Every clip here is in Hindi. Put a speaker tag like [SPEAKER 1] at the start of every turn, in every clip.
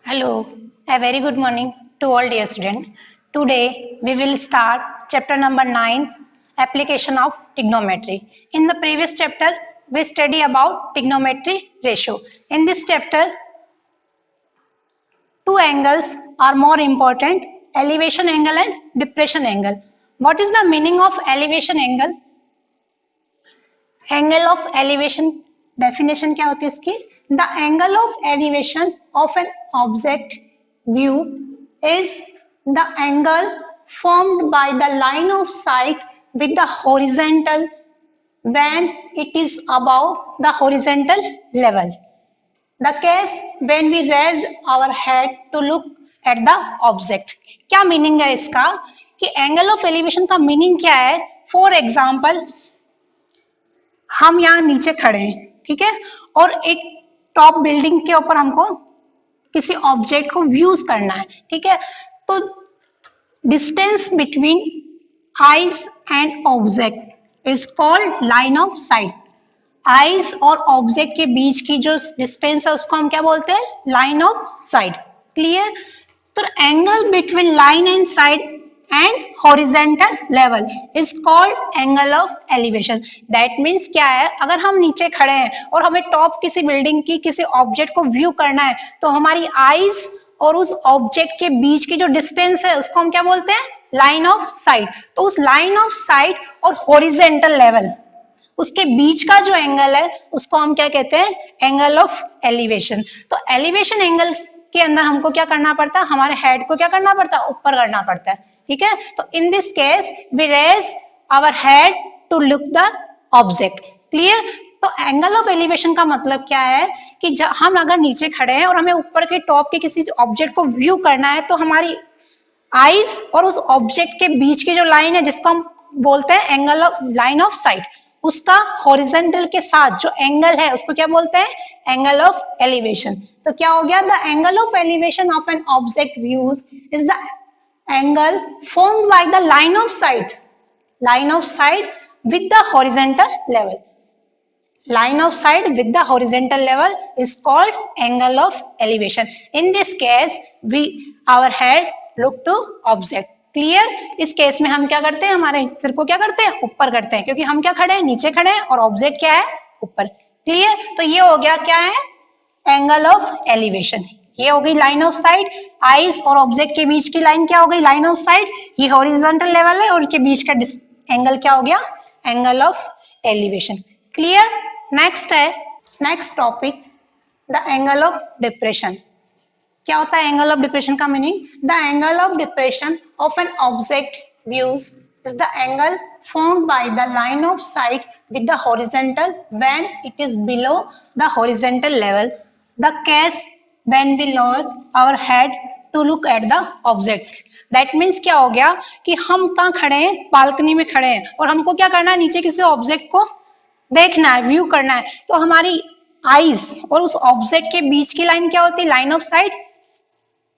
[SPEAKER 1] Hello, a very good morning to all dear students. Today we will start chapter number 9, application of trigonometry. In the previous chapter we study about trigonometry ratio. In this chapter two angles are more important, elevation angle and depression angle. What is the meaning of elevation angle? Angle of elevation definition क्या होती है इसकी? The angle of elevation of an object view is the angle formed by the line of sight with the horizontal when it is above the horizontal level. The case when we raise our head to look at the object. क्या मीनिंग है इसका कि एंगल ऑफ एलिवेशन का मीनिंग क्या है? फॉर एग्जाम्पल हम यहाँ नीचे खड़े हैं, ठीक है, और एक टॉप बिल्डिंग के ऊपर हमको किसी ऑब्जेक्ट को व्यूज करना है, ठीक है, तो distance between eyes and object is called line of site. Eyes और ऑब्जेक्ट के बीच की जो डिस्टेंस है उसको हम क्या बोलते हैं? Line of site. क्लियर? तो angle between line and side and horizontal level is called angle of elevation. That means क्या है, अगर हम नीचे खड़े हैं और हमें टॉप किसी बिल्डिंग की किसी ऑब्जेक्ट को व्यू करना है तो हमारी आईज और उस ऑब्जेक्ट के बीच की जो डिस्टेंस है उसको हम क्या बोलते हैं? Line of site. तो उस लाइन ऑफ साइट और हॉरिजॉन्टल लेवल उसके बीच का जो एंगल है उसको हम क्या कहते हैं? Angle of elevation. तो एलिवेशन एंगल के अंदर हमको क्या करना पड़ता है? हमारे हेड को क्या करना पड़ता है? ऊपर करना पड़ता है, ठीक है. तो in this case we raise our head to look the object. Clear? तो एंगल ऑफ एलिवेशन का मतलब क्या है कि हम अगर नीचे खड़े हैं और हमें ऊपर के टॉप के किसी ऑब्जेक्ट को व्यू करना है तो हमारी आईज और उस ऑब्जेक्ट के बीच की जो लाइन है जिसको हम बोलते हैं angle of line of site, उसका हॉरिजॉन्टल के साथ जो एंगल है उसको क्या बोलते हैं? Angle of elevation. तो क्या हो गया? The angle of elevation of an object views is the angle formed by the line of sight with the horizontal level. Line of sight with the horizontal level is called angle of elevation. In this case our head look to object. Clear? इस केस में हम क्या करते हैं? हमारे सिर को क्या करते हैं? ऊपर करते हैं, क्योंकि हम क्या खड़े हैं? नीचे खड़े हैं और ऑब्जेक्ट क्या है? ऊपर. क्लियर? तो ये हो गया क्या है? Angle of elevation. ये हो गई लाइन ऑफ साइट. आइस और ऑब्जेक्ट के बीच की लाइन क्या हो गई? Line of sight. ये हॉरिजॉन्टल लेवल है और उनके बीच का एंगल क्या हो गया? Angle of elevation. Clear? Next है, next topic, the angle of depression. क्या होता है एंगल ऑफ डिप्रेशन का meaning? The angle of depression of an object views is the angle formed by the line of sight with the horizontal when it is below the horizontal level. The case when we lower our head to look at the object. That means क्या हो गया कि हम कहाँ खड़े हैं? बालकनी में खड़े हैं और हमको क्या करना है? नीचे किसी ऑब्जेक्ट को देखना है, व्यू करना है. तो हमारी आईज और उस ऑब्जेक्ट के बीच की लाइन क्या होती है? Line of site.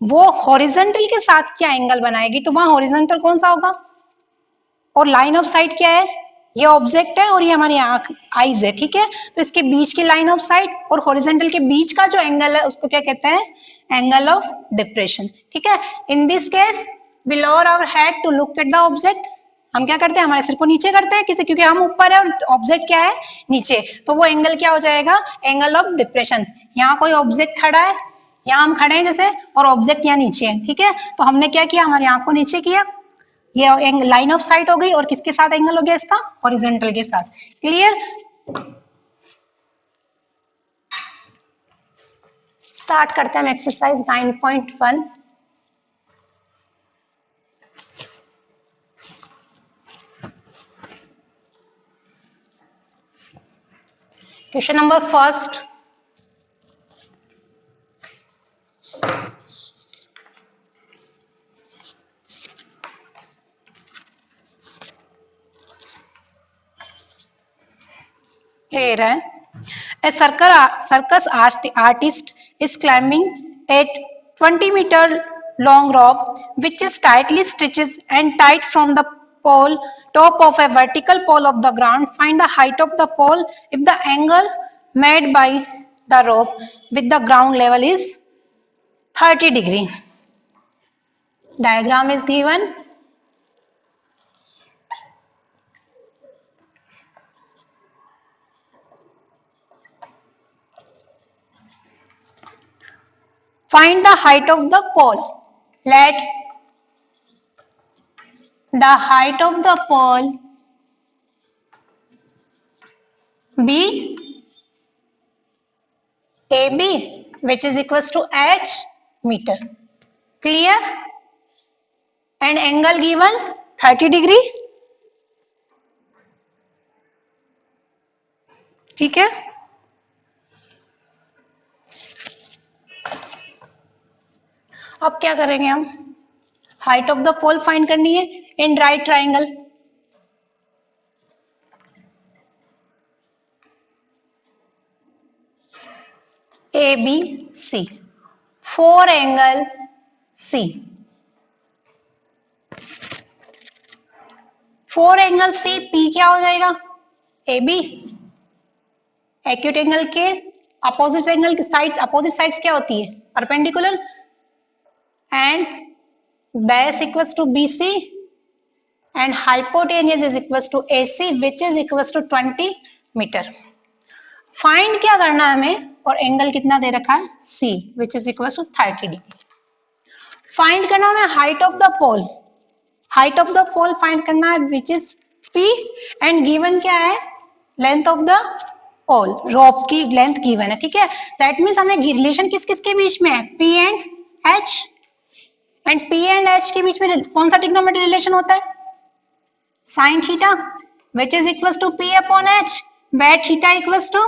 [SPEAKER 1] वो हॉरिजॉन्टल के साथ क्या एंगल बनाएगी? तो वहां हॉरिजॉन्टल कौन सा होगा? और लाइन ऑफ साइट क्या है? ये ऑब्जेक्ट है और ये हमारी आईज है, ठीक है. तो इसके बीच की लाइन ऑफ साइट और हॉरिजॉन्टल के बीच का जो एंगल है उसको क्या कहते हैं? Angle of depression. ठीक है. In this case we lower our head to look at the object. हम क्या करते हैं? हमारे सिर को नीचे करते हैं किसी, क्योंकि हम ऊपर है और ऑब्जेक्ट क्या है? नीचे. तो वो एंगल क्या हो जाएगा? Angle of depression. यहाँ कोई ऑब्जेक्ट खड़ा है, यहाँ हम खड़े हैं जैसे, और ऑब्जेक्ट यहाँ नीचे है, ठीक है. तो हमने क्या किया? हमारी आंख को नीचे किया, ये लाइन ऑफ साइट हो गई और किसके साथ एंगल हो गया इसका? हॉरिजॉन्टल के साथ. क्लियर? स्टार्ट करते हैं हम exercise 9.1. Question number first. Here, a circus artist is climbing a 20-meter long rope which is tightly stitched and tied from the top of a vertical pole of the ground. Find the height of the pole if the angle made by the rope with the ground level is 30 degree. Diagram is given. Find the height of the pole. Let the height of the pole be AB, which is equals to h meter. Clear? And angle given 30 degree. ठीक है? अब क्या करेंगे हम? Height of the pole find करनी है in right triangle. ABC, 4 angle C. 4 angle C, P क्या हो जाएगा? AB. एक्यूट एंगल के अपोजिट एंगल की साइड, अपोजिट साइड्स क्या होती है? Perpendicular. And base equals to BC and hypotenuse is equals to AC, which is equals to 20 metre. Find क्या करना है हमें? और एंगल कितना दे रखा है? C, which is equals to 30 degree. Find करना है height of the pole. Height of the pole find करना है which is P and given क्या है? Length of the pole, rope की लेंथ गिवन है. ठीक है, दैट मीन्स हमें रिलेशन किस किस के बीच में है? P and H. And P and H के बीच में कौन सा ट्रिग्नोमेट्री रिलेशन होता है? Sine theta, which is equals to P upon H, where theta equals to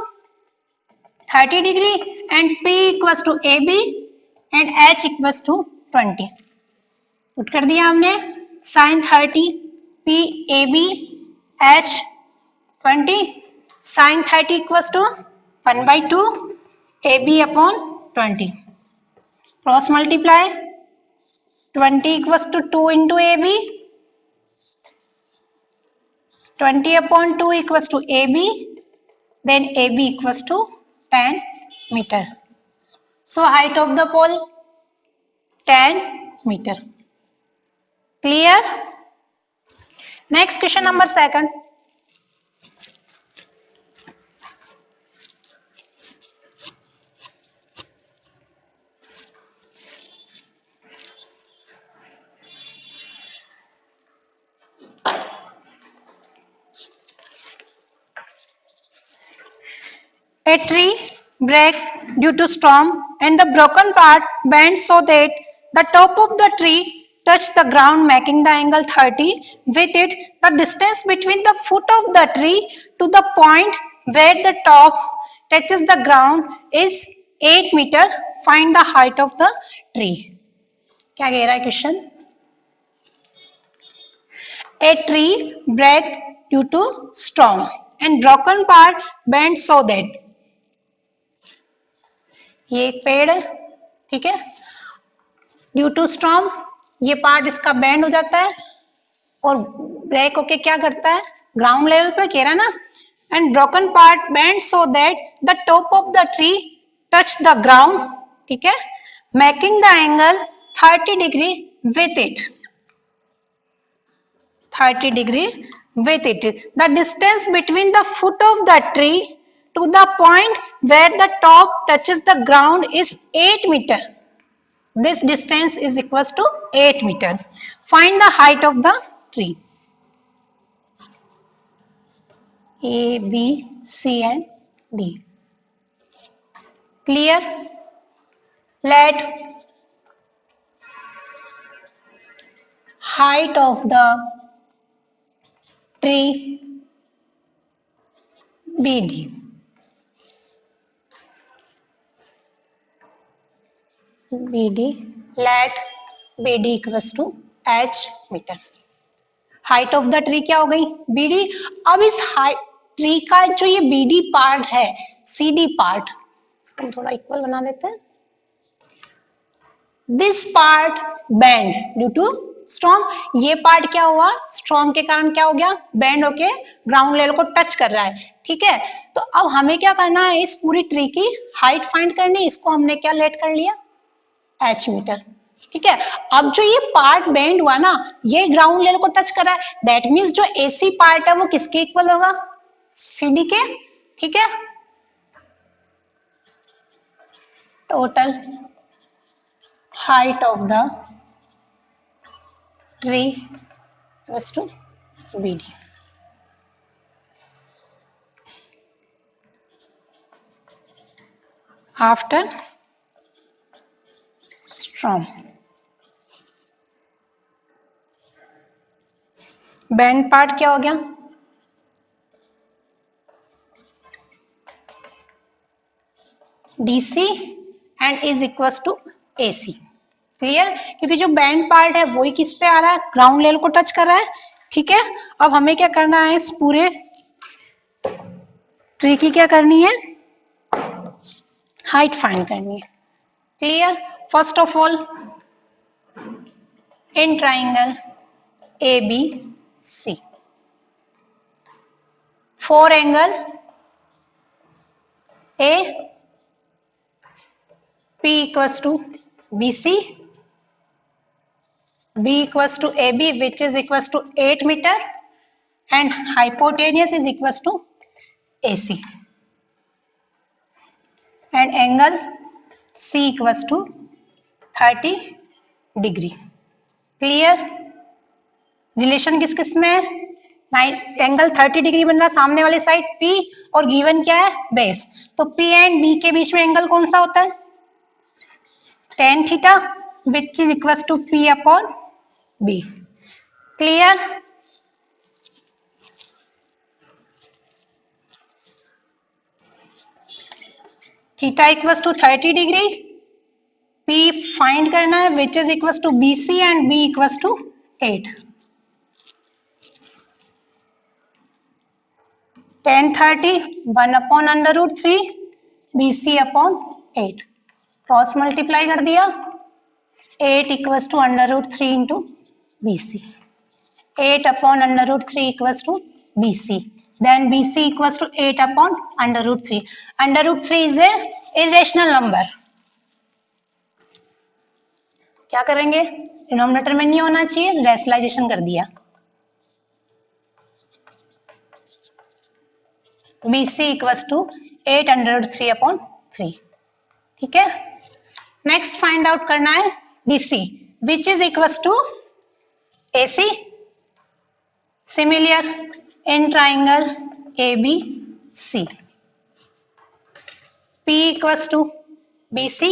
[SPEAKER 1] 30 degree and P equals to AB and H equals to 20. Put कर दिया हमने. Sine 30 P AB H 20. Sine 30 equals to 1/2 AB upon 20. Cross multiply. 20 equals to 2 into AB. 20 upon 2 equals to AB. Then AB equals to 10 meter. So height of the pole 10 meter. Clear? Next question number 2. A tree break due to storm and the broken part bent so that the top of the tree touched the ground, making the angle 30 with it. The distance between the foot of the tree to the point where the top touches the ground is 8 meter. Find the height of the tree. क्या कह रहा है question? A tree break due to storm and broken part bent so that. ये एक पेड़ है, ठीक है, ड्यू टू स्टॉर्म ये पार्ट इसका बेंड हो जाता है और ब्रेक होके क्या करता है? ग्राउंड लेवल पे कह रहा ना. And broken part bend so that the top of the tree touch the ground. ठीक है, making the angle 30 degree with it. 30 degree with it. The distance between the foot of the tree to the point where the top touches the ground is 8 meter. This distance is equals to 8 meter. Find the height of the tree. A, B, C and D. Clear? Let height of the tree BD. BD. Let BD equals to H meter. Height of the tree क्या हो गई? BD. अब इस ट्री का जो ये BD पार्ट है, CD पार्ट, इसको हम थोड़ा इक्वल बना देते हैं. This part bend due to storm. ये पार्ट क्या हुआ? स्टॉर्म के कारण क्या हो गया? बेंड होके ग्राउंड लेवल को टच कर रहा है. ठीक है, तो अब हमें क्या करना है? इस पूरी ट्री की हाइट फाइंड करनी. इसको हमने क्या लेट कर लिया? h metre. ठीक है, अब जो ये पार्ट बेंड हुआ ना, ये ग्राउंड लेवल को टच कर रहा है, दैट मीन्स जो AC पार्ट है वो किसके इक्वल होगा, CD के। ठीक है, total height of the tree equals to BD। After storm, bend part क्या हो गया, DC and is equals to AC। Clear, क्योंकि जो बेंड पार्ट है वही किस पे आ रहा है, ग्राउंड लेवल को टच कर रहा है। ठीक है, अब हमें क्या करना है, इस पूरे ट्री की क्या करनी है, हाइट फाइंड करनी है। Clear, first of all in triangle ABC, four angle A P equals to BC, B equals to AB which is equals to 8 meter and hypotenuse is equals to AC and angle C equals to 30 degree। Clear, relation किस किस में है, एंगल 30 डिग्री बन रहा है सामने वाली साइड P और गिवन क्या है, बेस। तो P एंड B के बीच में एंगल कौन सा होता है, tan theta which is equals to P upon B। Clear, theta equals to 30 degree, P फाइंड करना है which is equals to BC and B equals to 8। tan 30 1 upon under root 3 BC upon 8, cross multiply कर दिया, 8 equals to under root 3 into BC, 8 upon under root 3 equals to BC, then BC equals to 8 upon under root 3. Under root 3 is a irrational number. क्या करेंगे, डिनोमिनेटर में नहीं होना चाहिए, रेशनलाइजेशन कर दिया, BC equals to 8 under root 3 upon 3। ठीक है, नेक्स्ट फाइंड आउट करना है DC which is equals to AC। Similar in triangle ABC, P equals to BC,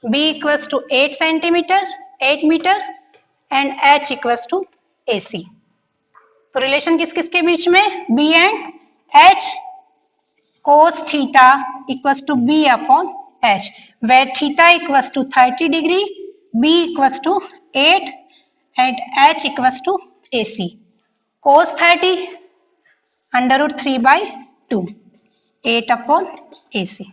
[SPEAKER 1] B equals to 8 centimeter 8 meter and H equals to AC। तो रिलेशन किस किस के बीच में, B and H, cos theta equals to B upon H, where theta equals to 30 degree, B equals to 8 and H equals to AC। cos 30 under root 3 by 2, 8 upon AC।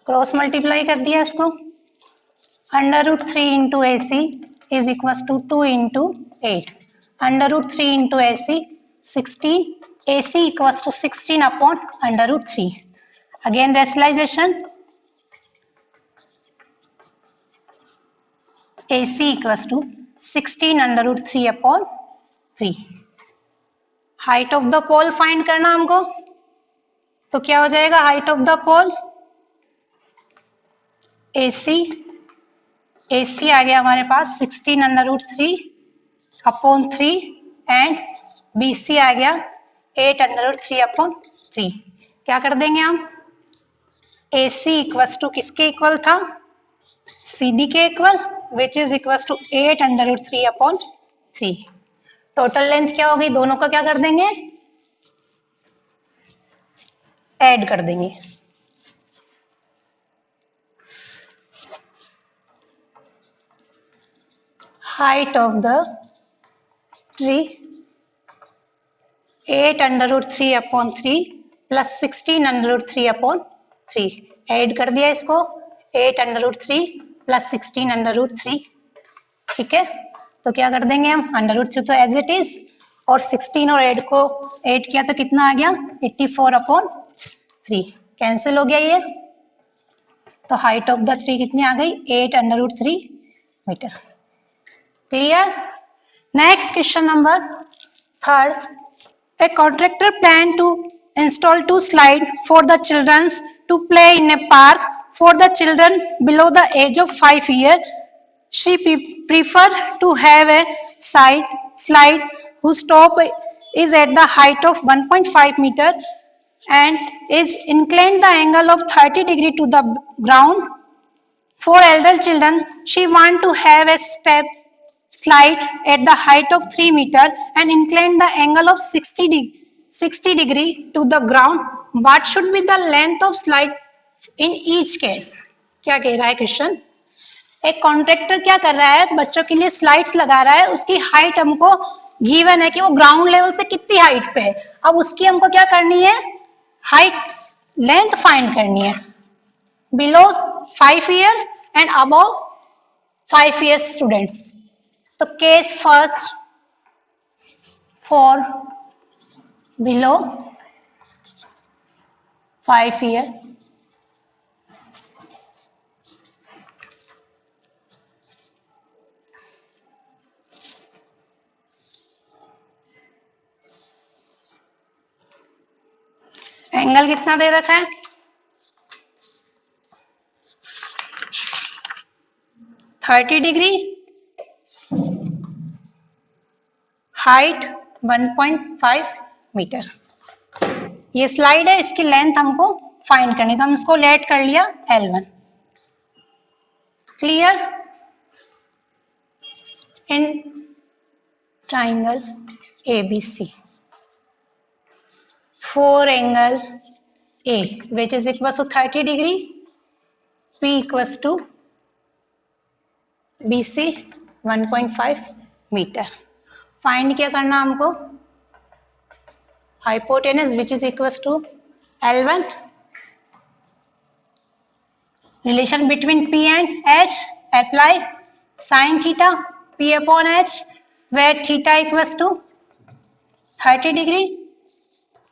[SPEAKER 1] Cross multiply कर दिया इसको, under root 3 into AC is equal to 2 into 8, under root 3 into AC 16, AC equals to 16 upon under root 3। Again rationalisation, AC equals to 16 under root 3 upon 3। Height of the pole find करना हमको, तो क्या हो जाएगा, height of the pole AC आ गया हमारे पास 16 under root 3 upon 3 and BC आ गया 8 अंडर रूट 3 अपॉन 3। क्या कर देंगे हम, AC इक्वल्स टू किसके इक्वल था, CD के equal which is equals to 8 under root 3 upon 3। Total length क्या होगी, दोनों का क्या कर देंगे, ऐड कर देंगे। Height of the tree 8 under root 3 upon 3 plus 16 under root 3 upon 3, add कर दिया इसको, 8 under root 3 plus 16 under root 3। ठीक है, तो क्या कर देंगे हम, अंडर रूट 3 तो एज इट इज, और 16 और 8 को ऐड किया तो कितना आ गया, 84 अपॉन 3 कैंसिल हो गया ये, तो हाइट ऑफ द ट्री कितनी आ गई 8√3 metre. Clear. Next question number 3rd, a contractor planned to install 2 slides for the children to play in a park for the children below the age of 5 years. She prefer to have a slide whose top is at the height of 1.5 meter and is inclined the angle of 30 degree to the ground. For elder children, she want to have a step slide at the height of 3 meter and incline the angle of 60 degree to the ground. What should be the length of slide in each case? क्या कह रहा है क्वेश्चन। एक कॉन्ट्रैक्टर क्या कर रहा है, बच्चों के लिए स्लाइड्स लगा रहा है, उसकी हाइट हमको गिवन है कि वो ग्राउंड लेवल से कितनी हाइट पे है। अब उसकी हमको क्या करनी है, हाइट लेंथ फाइंड करनी है। Below 5 year and above 5 years students. तो case first for below 5 year, angle कितना दे रखा है 30 डिग्री, हाइट 1.5 मीटर। ये स्लाइड है, इसकी लेंथ हमको फाइंड करनी, तो हम इसको लेट कर लिया L1। Clear. In triangle ABC, 4 angle A which is equals to 30 degree, P equals to BC 1.5 metre. Find क्या करना हमको, hypotenuse which is equals to L1, relation between P and H, apply sin theta P upon H where theta equals to 30 degree,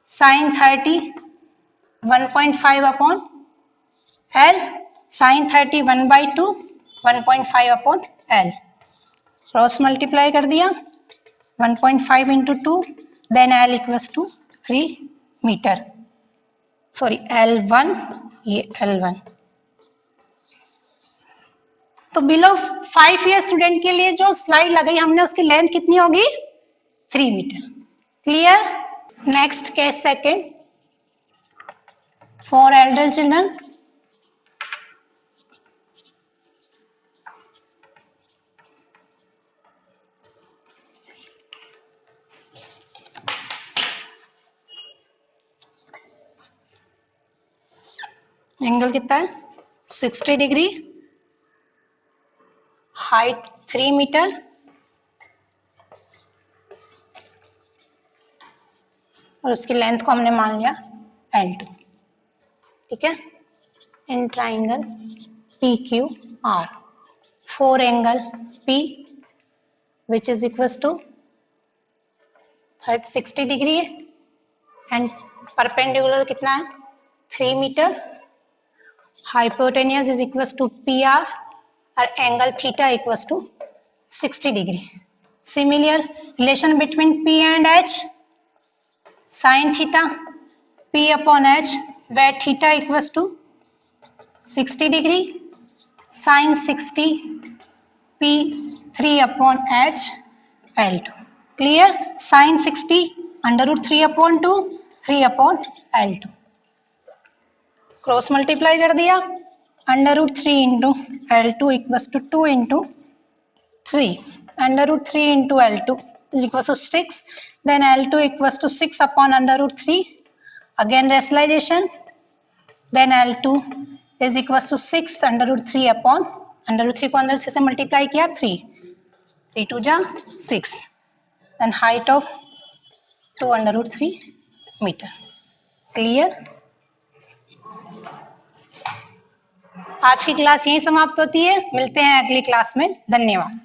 [SPEAKER 1] sin 30 1.5 upon L, sin 30 1/2 1.5 upon L। Cross multiply कर दिया 1.5 into 2, then L equals to 3 metre, sorry L1, ये L1। तो बिलो 5 ईयर स्टूडेंट के लिए जो स्लाइड लगाई हमने उसकी लेंथ कितनी होगी 3 metre. Clear. Next case second, for elder children, angle कितना है 60 डिग्री, हाइट 3 मीटर, और उसकी लेंथ को हमने मान लिया L2। ठीक है। In triangle PQR, 4 angle P which is equals to 60 degree है एंड परपेंडिकुलर कितना है 3 metre, hypotenuse is equals to PR और angle theta equals to 60 degree. Similar relation between P and H, sin theta P upon H where theta equals to 60 degree, sin 60 P 3 upon H L2। Clear. sin 60 √3 upon 2 3 upon L2। Cross multiply कर दिया, √3 into L2 equals to 2 into 3, √3 into L2 is equals to 6, then L2 equals to 6 upon √3, again rationalization, then L2 is equals to 6 √3 upon √3 को अंदर से मल्टीप्लाई किया 3 2 जा 6, then height of 2 √3 metre. Clear. आज की क्लास यहीं समाप्त होती है, मिलते हैं अगली क्लास में। धन्यवाद।